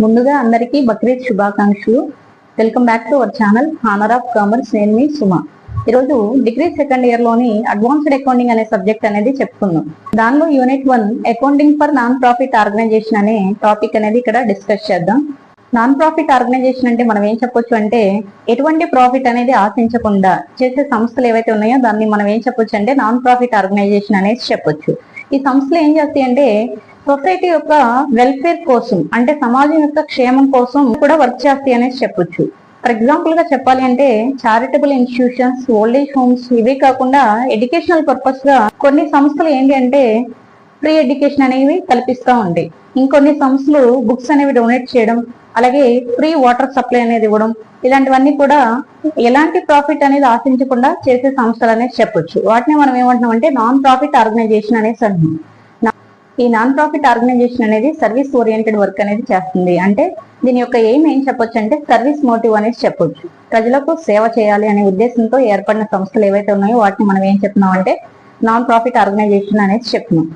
ముందుగా అందరికీ బక్రీద్ శుభాకాంక్షలు. Welcome back to our channel honour of commerce. నేను మీ సుమ. ఈరోజు డిగ్రీ సెకండ్ ఇయర్ లోని అడ్వాన్స్డ్ అకౌంటింగ్ అనే సబ్జెక్ట్ అనేది చెప్పుకుందాం. దానిలో unit 1 accounting for non profit organisation అనే టాపిక్ అనేది ఇక్కడ డిస్కస్ చేద్దాం. నాన్ ప్రాఫిట్ ఆర్గనైజేషన్ అంటే మనం ఏం చెప్పొచ్చు అంటే, ఎటువంటి ప్రాఫిట్ అనేది ఆశించకుండా చేసే సంస్థలు ఏవైతే ఉన్నాయో దాన్ని మనం ఏం చెప్పొచ్చు అంటే నాన్ ప్రాఫిట్ ఆర్గనైజేషన్ అనేది చెప్పొచ్చు. ఈ సంస్థలు ఏం చేస్తాయి అంటే సొసైటీ యొక్క వెల్ఫేర్ కోసం, అంటే సమాజం యొక్క క్షేమం కోసం కూడా వర్క్ చేస్తాయి అనేసి చెప్పొచ్చు. ఫర్ ఎగ్జాంపుల్ గా చెప్పాలి అంటే charitable institutions, old age homes, ఇవే కాకుండా ఎడ్యుకేషనల్ పర్పస్ గా కొన్ని సంస్థలు ఏంటి అంటే ఫ్రీ ఎడ్యుకేషన్ అనేవి కల్పిస్తూ ఉంటాయి. ఇంకొన్ని సంస్థలు బుక్స్ అనేవి డొనేట్ చేయడం, అలాగే ఫ్రీ వాటర్ సప్లై అనేది ఇవ్వడం, ఇలాంటివన్నీ కూడా ఎలాంటి ప్రాఫిట్ అనేది ఆశించకుండా చేసే సంస్థలు అనేది చెప్పొచ్చు. వాటిని మనం ఏమంటున్నాం అంటే నాన్ ప్రాఫిట్ ఆర్గనైజేషన్ అనేసి అంటున్నాం. ఈ నాన్ ప్రాఫిట్ ఆర్గనైజేషన్ అనేది సర్వీస్ ఓరియంటెడ్ వర్క్ అనేది చేస్తుంది. అంటే దీని యొక్క ఎయిమ్ ఏం చెప్పొచ్చు అంటే సర్వీస్ మోటివ్ అనేసి చెప్పొచ్చు. ప్రజలకు సేవ చేయాలి అనే ఉద్దేశంతో ఏర్పడిన సంస్థలు ఏవైతే ఉన్నాయో వాటిని మనం ఏం చెప్తున్నాం అంటే నాన్ ప్రాఫిట్ ఆర్గనైజేషన్ అనేది చెప్తున్నాం.